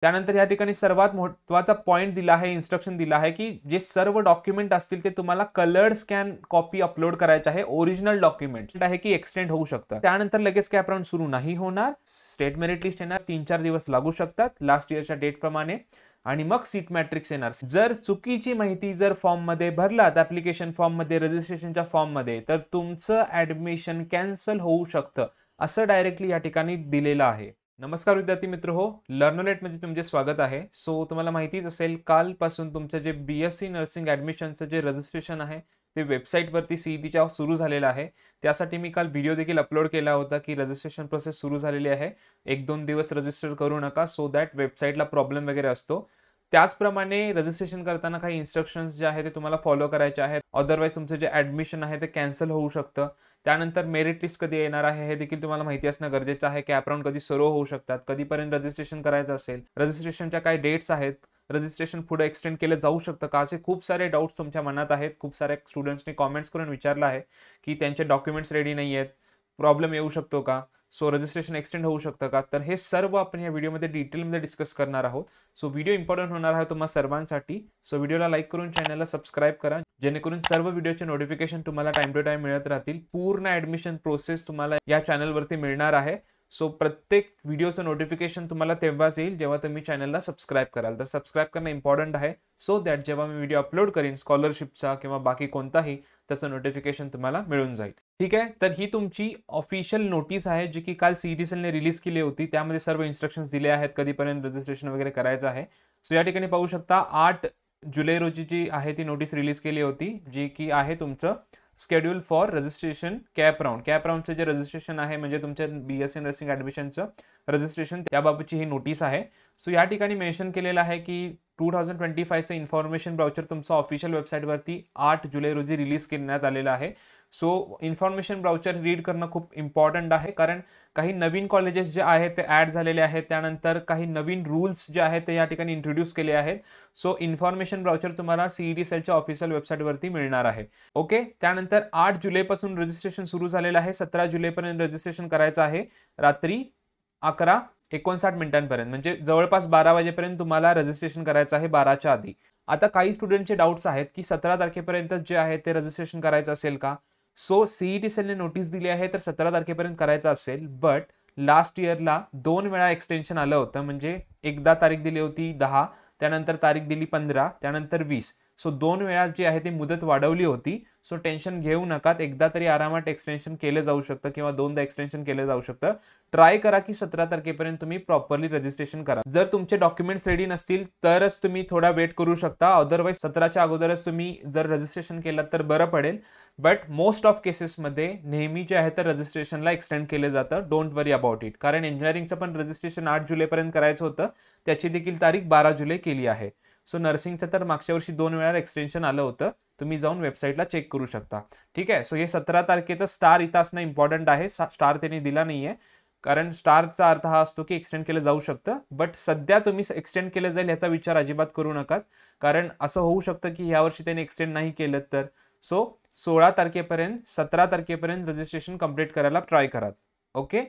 त्यानंतर या ठिकाणी सर्वात महत्त्वाचा पॉइंट दिला आहे, इन्स्ट्रक्शन दिला आहे की जे सर्व डॉक्युमेंट असतील ते तुम्हाला कलर्ड स्कॅन कॉपी अपलोड करायचे आहे. ओरिजिनल डॉक्युमेंट आहे की एक्सटेंड होऊ शकतं. त्यानंतर लगेच कॅप राउंड सुरू नाही होणार. स्टेट मेरिट लिस्ट येणार, 3-4 दिवस लागू शकतात लास्ट इयरच्या डेट प्रमाणे. आणि मग सीट मॅट्रिक्स येणार. जर चुकीची माहिती जर फॉर्म मध्ये भरलात, ऍप्लिकेशन फॉर्म मध्ये, रजिस्ट्रेशनच्या फॉर्म मध्ये, तर तुमचं ऍडमिशन कॅन्सल होऊ शकतं असं डायरेक्टली या ठिकाणी दिलेलं आहे. नमस्कार विद्यार्थी मित्र हो, लर्नोलेट मध्ये तुमचे स्वागत आहे. सो तुम्हाला माहितीच असेल, कालपासून तुमचं जे BSc नर्सिंग ऍडमिशनचं जे रजिस्ट्रेशन आहे ते वेबसाईटवरती CETच्या सुरू झालेलं आहे. त्यासाठी मी काल व्हिडिओ देखील अपलोड केला होता की रजिस्ट्रेशन प्रोसेस सुरू झालेली आहे. 1-2 दिवस रजिस्टर करू नका, सो दॅट वेबसाईटला प्रॉब्लेम वगैरे असतो. त्याचप्रमाणे रजिस्ट्रेशन करताना काही इन्स्ट्रक्शन्स जे आहेत ते तुम्हाला फॉलो करायचे आहेत. अदरवाईज तुमचं जे ऍडमिशन आहे ते कॅन्सल होऊ शकतं. त्यानंतर मेरिट लिस्ट कधी येणार आहे हे देखील तुम्हाला माहिती असणं गरजेचं आहे. कॅप राउंड कधी सुरू होऊ शकतात, कधीपर्यंत रजिस्ट्रेशन करायचं असेल, रजिस्ट्रेशनच्या काय डेट्स आहेत, रजिस्ट्रेशन पुढे एक्सटेंड केलं जाऊ शकतं का, असे खूप सारे डाऊट्स तुमच्या मनात आहेत. खूप साऱ्या स्टुडंट्सनी कॉमेंट्स करून विचारलं आहे की त्यांचे डॉक्युमेंट्स रेडी नाही आहेत, प्रॉब्लेम येऊ शकतो का, सो रजिस्ट्रेशन एक्सटेंड होऊ शकतं का. तर हे सर्व आपण या व्हिडिओमध्ये डिटेलमध्ये डिस्कस करणार आहोत. सो व्हिडिओ इम्पॉर्टंट होणार आहे तुम्हाला सर्वांसाठी. सो व्हिडिओला लाईक करून चॅनलला सबस्क्राईब करा, जेणेकरून सर्व व्हिडिओचे नोटिफिकेशन तुम्हाला टाइम टू टाइम मिळत राहतील. पूर्ण ऍडमिशन प्रोसेस तुम्हाला या चॅनलवरती मिळणार आहे. सो प्रत्येक व्हिडिओचं नोटिफिकेशन तुम्हाला तेव्हाच येईल जेव्हा तुम्ही चॅनलला सबस्क्राईब कराल. तर सबस्क्राईब करणं इम्पॉर्टंट आहे, सो दॅट जेव्हा मी व्हिडिओ अपलोड करीन स्कॉलरशिपचा किंवा बाकी कोणताही, त्याचं नोटिफिकेशन तुम्हाला मिळून जाईल. ठीक आहे, तर ही तुमची ऑफिशियल नोटीस आहे जी की काल CET सेलने रिलीज केली होती. त्यामध्ये सर्व इन्स्ट्रक्शन्स दिले आहेत कधीपर्यंत रजिस्ट्रेशन वगैरे करायचं आहे. सो या ठिकाणी पाहू शकता 8 जुलै रोजी जी आहे ती नोटीस रिलीज केली होती, जी की आहे तुमचं schedule for registration CAP round. CAP राउंडचं जे रजिस्ट्रेशन आहे म्हणजे तुमच्या BSc नर्सिंग ऍडमिशनचं रजिस्ट्रेशन, त्याबाबतची ही नोटीस आहे. सो या ठिकाणी मेन्शन केलेलं आहे की 2025चं इन्फॉर्मेशन ब्राउचर तुमचं ऑफिशियल वेबसाईटवरती 8 जुलै रोजी रिलीज करण्यात आलेलं आहे. सो इन्फॉर्मेशन ब्राउचर रीड करणं खूप इम्पॉर्टंट आहे, कारण काही नवीन कॉलेजेस जे आहेत ते ॲड झालेले आहेत. त्यानंतर काही नवीन रूल्स जे आहेत ते या ठिकाणी इंट्रोड्यूस केले आहेत. सो इन्फॉर्मेशन ब्राउचर तुम्हाला CET सेलच्या ऑफिशियल वेबसाईटवरती मिळणार आहे. ओके, त्यानंतर 8 जुलैपासून रजिस्ट्रेशन सुरू झालेलं आहे. 17 जुलैपर्यंत रजिस्ट्रेशन करायचं आहे, रात्री 11:59 म्हणजे जवळपास 12 वाजेपर्यंत तुम्हाला रजिस्ट्रेशन करायचं आहे, 12च्या आधी. आता काही स्टुडंटचे डाऊट्स आहेत की 17 तारखेपर्यंत जे आहे ते रजिस्ट्रेशन करायचं असेल का. सो CET सेलने नोटीस दिली आहे तर 17 तारखेपर्यंत करायचं असेल, बट लास्ट इयरला 2 वेळा एक्सटेन्शन आलं होतं. म्हणजे एकदा तारीख दिली होती 10, त्यानंतर तारीख दिली 15, त्यानंतर 20. सो 2 वेळा जी आहे ती मुदत वाढवली होती. सो टेन्शन घेऊ नका, एकदा तरी आरामात एक्सटेन्शन केलं जाऊ शकतं किंवा 2दा एक्सटेन्शन केलं जाऊ शकतं. ट्राय करा की 17 तारखेपर्यंत तुम्ही प्रॉपरली रजिस्ट्रेशन करा. जर तुमचे डॉक्युमेंट्स रेडी नसतील तरच तुम्ही थोडा वेट करू शकता. अदरवाईज 17च्या अगोदरच तुम्ही जर रजिस्ट्रेशन केलं तर बरं पडेल. बट मोस्ट ऑफ केसेसमध्ये नेहमी जे आहे तर रजिस्ट्रेशनला एक्सटेंड केलं जातं. डोंट वरी अबाउट इट, कारण इंजिनिअरिंगचं पण रजिस्ट्रेशन 8 जुलैपर्यंत करायचं होतं, त्याची देखील तारीख 12 जुलै केली आहे. सो नर्सिंगचं तर मागच्या वर्षी 2 वेळा एक्सटेन्शन आलं होतं, तुम्ही जाऊन वेबसाईटला चेक करू शकता. ठीक आहे, सो हे 17 तारखेचं स्टार इथं असणं इम्पॉर्टंट आहे. स्टार त्यांनी दिला नाहीये, कारण स्टारचा अर्थ हा असतो की एक्सटेंड केलं जाऊ शकतं. बट सध्या तुम्ही एक्सटेंड केलं जाईल याचा विचार अजिबात करू नका, कारण असं होऊ शकतं की यावर्षी त्यांनी एक्सटेंड नाही केलं तर. सो 16 तारखेपर्यंत 17 तारखेपर्यंत रजिस्ट्रेशन कंप्लीट करायला ट्राय करा. ओके,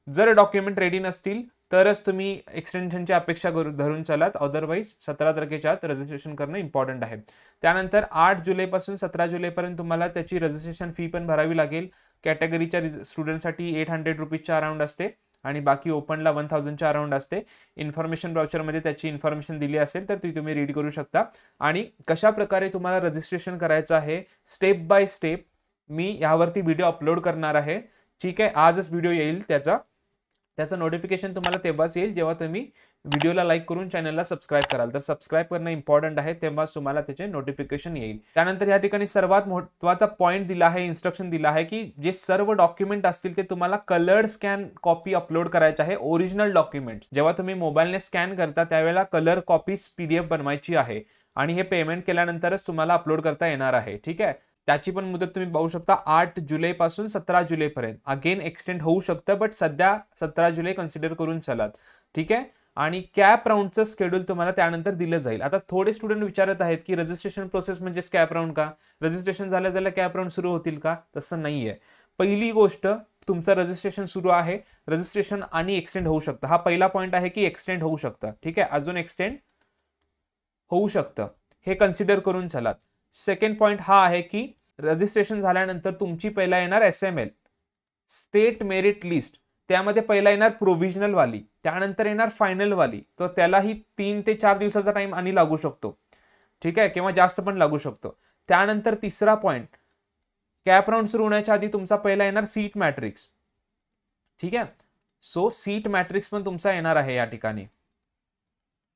जर डॉक्युमेंट रेडी नसतील तरच तुम्ही एक्सटेन्शनची अपेक्षा धरून चालात. अदरवाईज 17 तारखेच्या आत रजिस्ट्रेशन करणं इम्पॉर्टंट आहे. त्यानंतर 8 जुलैपासून 17 जुलैपर्यंत तुम्हाला त्याची रजिस्ट्रेशन फी पण भरावी लागेल. कॅटेगरीच्या स्टुडंटसाठी 800 रुपीजच्या अराउंड असते आणि बाकी ओपनला 1000च्या अराउंड असते. इन्फॉर्मेशन ब्राउचरमध्ये त्याची इन्फॉर्मेशन दिली असेल तर ती तुम्ही रीड करू शकता. आणि कशा प्रकारे तुम्हाला रजिस्ट्रेशन करायचं आहे स्टेप बाय स्टेप मी यावरती व्हिडिओ अपलोड करणार आहे. ठीक आहे, आजच व्हिडिओ येईल त्याचं नोटिफिकेशन तुम्हाला तेव्हाच येईल जेव्हा तुम्ही व्हिडिओला लाईक करून चॅनलला सबस्क्राईब कराल. तर सबस्क्राईब करणं इम्पॉर्टंट आहे, तेव्हाच तुम्हाला त्याचे नोटिफिकेशन येईल. त्यानंतर या ठिकाणी सर्वात महत्त्वाचा पॉइंट दिला आहे, इन्स्ट्रक्शन दिला आहे की जे सर्व डॉक्युमेंट असतील ते तुम्हाला कलर्ड स्कॅन कॉपी अपलोड करायचे आहे. ओरिजिनल डॉक्युमेंट जेव्हा तुम्ही मोबाईलने स्कॅन करता त्यावेळेला कलर कॉपीज PDF बनवायची आहे आणि हे पेमेंट केल्यानंतरच तुम्हाला अपलोड करता येणार आहे. ठीक आहे, त्याची पण मुदत तुम्ही पाहू शकता 8 जुलैपासून 17 जुलैपर्यंत. अगेन एक्सटेंड होऊ शकतं, बट सध्या 17 जुलै कन्सिडर करून चलात. ठीक आहे, आणि कॅप राउंडचं शेड्यूल तुम्हाला त्यानंतर दिलं जाईल. आता थोडे स्टुडंट विचारत आहेत की रजिस्ट्रेशन प्रोसेस म्हणजे कॅप राउंड का, रजिस्ट्रेशन झाल्या कॅप राउंड सुरू होतील का. तसं नाहीये. पहिली गोष्ट, तुमचं रजिस्ट्रेशन सुरू आहे, रजिस्ट्रेशन आणि एक्सटेंड होऊ शकतं. हा पहिला पॉईंट आहे की एक्सटेंड होऊ शकतं. ठीक आहे, अजून एक्सटेंड होऊ शकतं, हे कन्सिडर करून चला. सेकंड पॉईंट हा आहे की रजिस्ट्रेशन झाल्यानंतर तुमची पहिला येणार SML, स्टेट मेरिट लिस्ट. त्यामध्ये पहिला येणार प्रोव्हिजनल वाली, त्यानंतर येणार फायनल वाली. तर त्यालाही 3 ते 4 दिवसाचा टाइम आणि लागू शकतो. ठीक आहे, किंवा जास्त पण लागू शकतो. त्यानंतर तिसरा पॉईंट, कॅप राऊंड सुरू होण्याच्या आधी तुमचा पहिला येणार सीट मॅट्रिक्स. ठीक आहे, सो सीट मॅट्रिक्स पण तुमचा येणार आहे या ठिकाणी.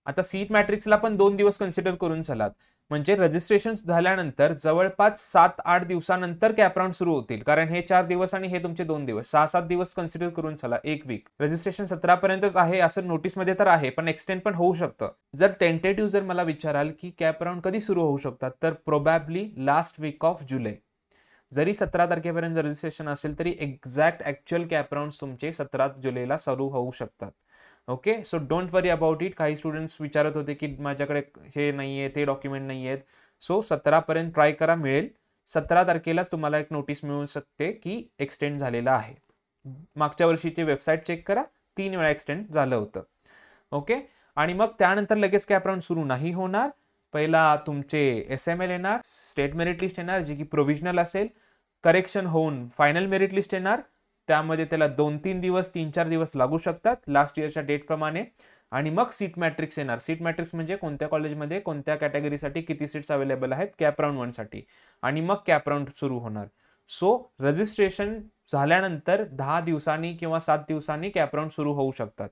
आता सीट मॅट्रिक्सला पण 2 दिवस कन्सिडर करून चलात. म्हणजे रजिस्ट्रेशन झाल्यानंतर जवळपास 7-8 दिवसानंतर कॅप राऊंड सुरू होतील, कारण हे 4 दिवस आणि हे तुमचे 2 दिवस, 6-7 दिवस कन्सिडर करून चला, 1 वीक. रजिस्ट्रेशन 17 पर्यंतच आहे असं नोटीसमध्ये तर आहे, पण एक्सटेंड पण होऊ शकतं. जर टेंटेटिव्ह जर मला विचाराल की कॅप राऊंड कधी सुरू होऊ शकतात, तर प्रोबॅबली लास्ट वीक ऑफ जुलै. जरी 17 तारखेपर्यंत रजिस्ट्रेशन असेल तरी एक्झॅक्ट ऍक्च्युअल कॅप राऊंड तुमचे 17 जुलैला सुरू होऊ शकतात. Okay, so don't worry about it. काही स्टुडंट्स विचारत होते की माझ्याकडे हे नाहीये, ते डॉक्युमेंट नाही आहेत. सो 17 पर्यंत ट्राय करा, मिळेल. 17 तारखेलाच तुम्हाला एक नोटीस मिळू शकते की एक्सटेंड झालेला आहे. मागच्या वर्षीची वेबसाईट चेक करा, 3 वेळा एक्सटेंड झालं होतं. ओके, आणि मग त्यानंतर लगेच कॅप राऊंड सुरू नाही होणार. पहिला तुमचे SML येणार, स्टेट मेरिट लिस्ट येणार जी की प्रोव्हिजनल असेल, करेक्शन होऊन फायनल मेरिट लिस्ट येणार. त्यामध्ये त्याला 2-3 दिवस, 3-4 दिवस लागू शकतात लास्ट इयरच्या डेट प्रमाणे. आणि मग सीट मॅट्रिक्स येणार. सीट मॅट्रिक्स म्हणजे कोणत्या कॉलेजमध्ये कोणत्या कॅटेगरीसाठी किती सीट्स अवेलेबल आहेत कॅप राऊंड 1 साठी. आणि मग कॅप राऊंड सुरू होणार. सो रजिस्ट्रेशन झाल्यानंतर 10 दिवसांनी किंवा 7 दिवसांनी कॅप राऊंड सुरू होऊ शकतात.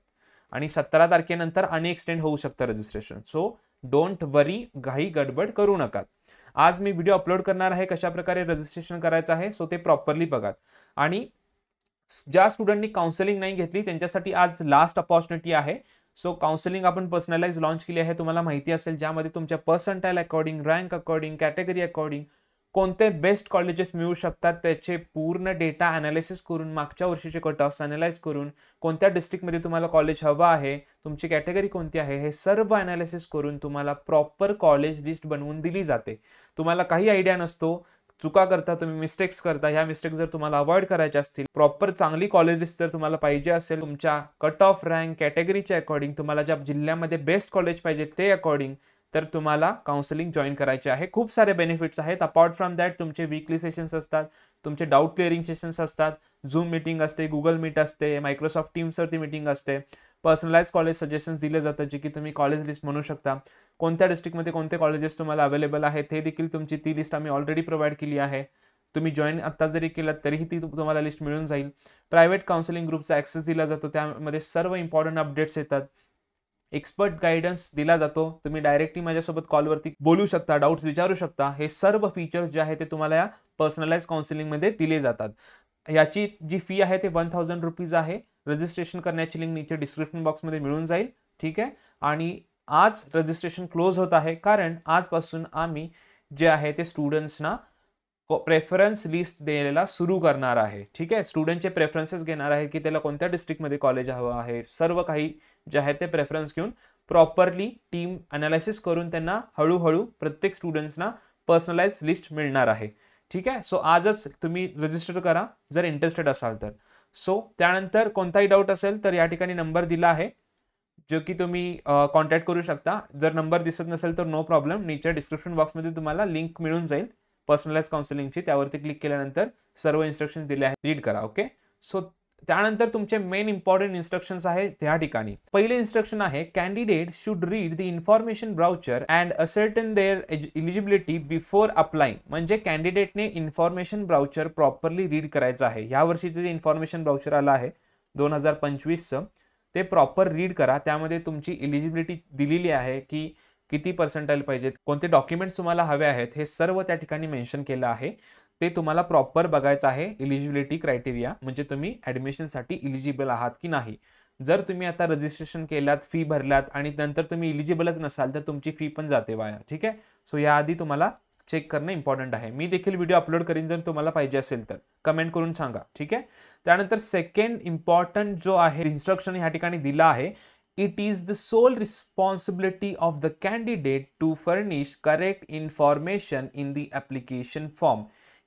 आणि 17 तारखेनंतर आणि एक्सटेंड होऊ शकतं रजिस्ट्रेशन. सो डोंट वरी, घाई गडबड करू नका. आज मी व्हिडिओ अपलोड करणार आहे कशा प्रकारे रजिस्ट्रेशन करायचं आहे, सो ते प्रॉपरली बघा. आणि ज्या स्टुडंटनी काउन्सिलिंग नाही घेतली त्यांच्यासाठी आज लास्ट अपॉर्च्युनिटी आहे. सो काउन्सिलिंग आपण पर्सनलाइज लॉन्च केली आहे, तुम्हाला माहिती असेल, ज्यामध्ये तुमच्या percentile according, rank according, category according कोणते बेस्ट कॉलेजेस मिळू शकतात त्याचे पूर्ण डेटा अनालिसिस करून, मागच्या वर्षीचे कट ऑफ्स अनालाइज करून, कोणत्या डिस्ट्रिक्टमध्ये तुम्हाला कॉलेज हवं आहे, तुमची कॅटेगरी कोणती आहे, हे सर्व अनालिसिस करून तुम्हाला प्रॉपर कॉलेज लिस्ट बनवून दिली जाते. तुम्हाला काही आयडिया नसतो, चुका करता तुम्ही, मिस्टेक्स करता. ह्या मिस्टेक्स जर तुम्हाला अवॉइड करायच्या असतील, प्रॉपर चांगली कॉलेज लिस्ट जर तुम्हाला पाहिजे असेल, तुमच्या कट ऑफ, रँक, कॅटेगरीच्या अकॉर्डिंग, तुम्हाला ज्या जिल्ह्यामध्ये बेस्ट कॉलेज पाहिजे ते अकॉर्डिंग, तर तुम्हाला काउन्सिलिंग जॉईन करायचे आहे. खूप सारे बेनिफिट्स आहेत. अपार्ट फ्रॉम दॅट तुमचे वीकली सेशन्स असतात, तुमचे डाऊट क्लिअरिंग सेशन्स असतात, झूम मीटिंग असते, गुगल मीट असते, मायक्रोसॉफ्ट टीम्सवरती मीटिंग असते, पर्सनलाइज कॉलेज सजेशन्स दिले जातात जे की तुम्ही कॉलेज लिस्ट म्हणू शकता. कोणत्या डिस्ट्रिक्टमध्ये कोणते कॉलेजेस तुम्हाला अवेलेबल आहेत हे देखील तुमची ती लिस्ट आम्ही ऑलरेडी प्रोव्हाइड केली आहे. तुम्ही जॉईन आत्ता जरी केलात तरीही ती तुम्हाला लिस्ट मिळून जाईल. प्रायव्हेट काउन्सिलिंग ग्रुपचा ॲक्सेस दिला जातो, त्यामध्ये सर्व इम्पॉर्टंट अपडेट्स येतात. एक्सपर्ट गायडन्स दिला जातो, तुम्ही डायरेक्टली माझ्यासोबत कॉलवरती बोलू शकता, डाऊट्स विचारू शकता. हे सर्व फीचर्स जे आहे ते तुम्हाला या पर्सनलाइज काउन्सिलिंगमध्ये दिले जातात. याची जी फी आहे ते 1000 रुपीज आहे. रजिस्ट्रेशन करण्याची लिंक नीचे डिस्क्रिप्शन बॉक्समध्ये मिळून जाईल. ठीक आहे, आणि आज रजिस्ट्रेशन क्लोज होत आहे, कारण आजपासून आम्ही जे आहे ते स्टुडंट्सना प्रेफरन्स लिस्ट द्यायला सुरू करणार आहे. ठीक आहे, स्टुडंटचे प्रेफरन्सेस घेणार आहे की त्याला कोणत्या डिस्ट्रिक्टमध्ये कॉलेज हवं आहे. सर्व काही जे आहे ते प्रेफरन्स घेऊन प्रॉपरली टीम अनालिसिस करून त्यांना हळूहळू प्रत्येक स्टुडंट्सना पर्सनलाइज लिस्ट मिळणार आहे. ठीक आहे, सो आजच तुम्ही रजिस्टर करा जर इंटरेस्टेड असाल तर. सो त्यानंतर कोणताही डाऊट असेल तर या ठिकाणी नंबर दिला आहे जो की तुम्ही कॉन्टॅक्ट करू शकता. जर नंबर दिसत नसेल तर नो प्रॉब्लेम, नीचे डिस्क्रिप्शन बॉक्समध्ये तुम्हाला लिंक मिळून जाईल पर्सनलाइज काउन्सिलिंगची. त्यावरती क्लिक केल्यानंतर सर्व इन्स्ट्रक्शन्स दिले आहेत, रीड करा. ओके, सो त्यानंतर तुमचे मेन इम्पॉर्टंट इन्स्ट्रक्शन्स आहेत त्या ठिकाणी. पहिले इन्स्ट्रक्शन आहे, candidate should read the information brochure and ascertain their eligibility before applying. म्हणजे कॅन्डिडेटने इन्फॉर्मेशन ब्राउचर प्रॉपरली रीड करायचं आहे. या वर्षीचं जे इन्फॉर्मेशन ब्राउचर आलं आहे 2025चं, ते प्रॉपर रीड करा. त्यामध्ये तुमची एलिजिबिलिटी दिलेली आहे की किती पर्सेंटाईल पाहिजेत, कोणते डॉक्युमेंट्स तुम्हाला हवे आहेत, हे सर्व त्या ठिकाणी मेन्शन केलं आहे. ते तुम्हाला प्रॉपर बघायचं आहे. एलिजिबिलिटी क्रायटेरिया म्हणजे तुम्ही ॲडमिशनसाठी इलिजिबल आहात की नाही. जर तुम्ही आता रजिस्ट्रेशन केलात, फी भरलात आणि नंतर तुम्ही इलिजिबलच नसाल तर तुमची फी पण जाते वाया. ठीक आहे, सो याआधी तुम्हाला चेक करणं इम्पॉर्टंट आहे. मी देखील व्हिडिओ अपलोड करीन जर तुम्हाला पाहिजे असेल तर, कमेंट करून सांगा. ठीक आहे, त्यानंतर सेकंड इम्पॉर्टंट जो आहे इन्स्ट्रक्शन ह्या ठिकाणी दिला आहे, it is the sole responsibility of the candidate to furnish correct information in the application form.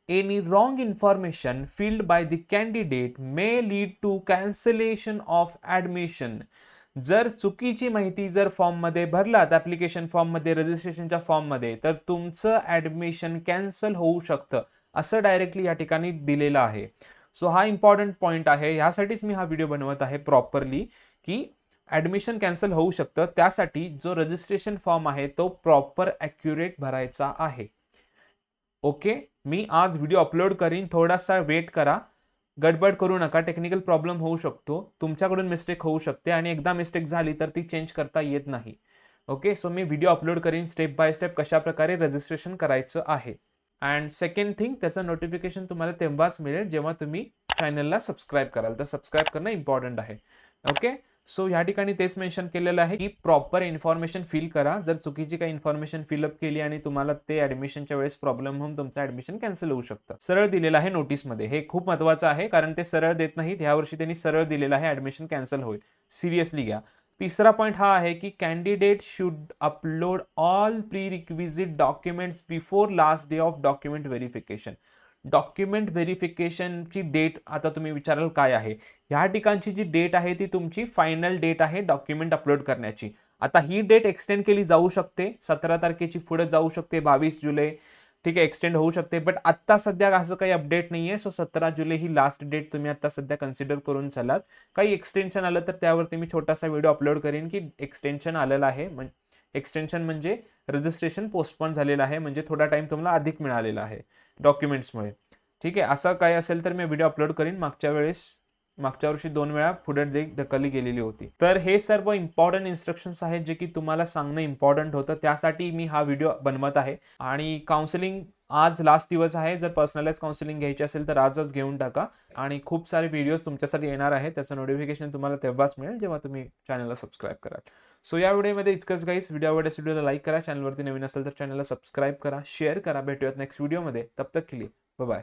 Any wrong information filled by the candidate may lead to cancellation of admission. जर चुकीची माहिती जर फॉर्म मध्ये भरलात, application form मध्ये, रजिस्ट्रेशनच्या form मध्ये, तर तुमचं admission cancel होऊ शकतं, असं डायरेक्टली या ठिकाणी दिलेलं आहे. सो हा इम्पॉर्टंट पॉइंट आहे, ह्यासाठीच मी हा व्हिडिओ बनवत आहे प्रॉपरली, की ऍडमिशन कॅन्सल होऊ शकतं. त्यासाठी जो रजिस्ट्रेशन फॉर्म आहे तो प्रॉपर ॲक्युरेट भरायचा आहे. ओके, मी आज व्हिडिओ अपलोड करीन, थोडासा वेट करा, गडबड करू नका. टेक्निकल प्रॉब्लेम होऊ शकतो, तुमच्याकडून मिस्टेक होऊ शकते आणि एकदा मिस्टेक झाली तर ती चेंज करता येत नाही. ओके, सो मी व्हिडिओ अपलोड करीन स्टेप बाय स्टेप कशा प्रकारे रजिस्ट्रेशन करायचं आहे. अँड सेकंड थिंग, त्याचं नोटिफिकेशन तुम्हाला तेव्हाच मिळेल जेव्हा तुम्ही चॅनलला सबस्क्राईब कराल, तर सबस्क्राईब करणं इम्पॉर्टंट आहे. ओके, सो या ठिकाणी तेच मेन्शन केलेलं आहे की प्रॉपर इन्फॉर्मेशन फिल करा. जर चुकीची काही इन्फॉर्मेशन फिलअप केली आणि तुम्हाला ते ऍडमिशनच्या वेळेस प्रॉब्लेम होऊन तुमचं ऍडमिशन कॅन्सल होऊ शकतं. सरळ दिलेलं आहे नोटीसमध्ये, हे खूप महत्त्वाचं आहे कारण ते सरळ देत नाहीत. ह्यावर्षी त्यांनी सरळ दिलेलं आहे ऍडमिशन कॅन्सल होईल, सिरियसली घ्या. तिसरा पॉइंट हा आहे की candidate should upload all prerequisite documents before last day of document verification. Document व्हेरिफिकेशनची डेट आता तुम्ही विचाराल काय आहे, ह्या ठिकाणची जी डेट आहे ती तुमची फायनल डेट आहे डॉक्युमेंट अपलोड करण्याची. आता ही डेट एक्सटेंड केली जाऊ शकते, 17 तारखेची पुढे जाऊ शकते, 22 जुलै, ठीक आहे, एक्सटेंड होऊ शकते. बट आत्ता सध्या असं काही अपडेट नाही आहे. सो 17 जुलै ही लास्ट डेट तुम्ही आता सध्या कन्सिडर करून चलात. काही एक्सटेन्शन आलं तर त्यावरती मी छोटासा व्हिडिओ अपलोड करेन की एक्सटेन्शन आलेलं आहे. एक्सटेन्शन म्हणजे रजिस्ट्रेशन पोस्टपोन झालेलं आहे, म्हणजे थोडा टाइम तुम्हाला अधिक मिळालेला आहे डॉक्युमेंट्समुळे. ठीक आहे, असं काय असेल तर मी व्हिडिओ अपलोड करीन. मागच्या वर्षी 2 वेळा पुढे ढकलली गेलेली होती. तर हे सर्व इम्पॉर्टंट इन्स्ट्रक्शन्स आहेत जे की तुम्हाला सांगणं इम्पॉर्टंट होतं, त्यासाठी मी हा व्हिडिओ बनवत आहे. आणि काउन्सिलिंग आज लास्ट दिवस आहे, जर पर्सनलाइज काउन्सिलिंग घ्यायची असेल तर आजच घेऊन टाका. आणि खूप सारे व्हिडिओज तुमच्यासाठी येणार आहेत, त्याचं नोटिफिकेशन तुम्हाला तेव्हाच मिळेल जेव्हा तुम्ही चॅनलला सबस्क्राईब कराल. सो या व्हिडिओमध्ये इतकंच गाईस. व्हिडिओ आवडल्यास व्हिडिओला लाईक करा, चॅनलवरती नवीन असेल तर चॅनलला सबस्क्राईब करा, शेअर करा. भेटूयात नेक्स्ट व्हिडिओमध्ये. तब तक के लिए बाय बाय.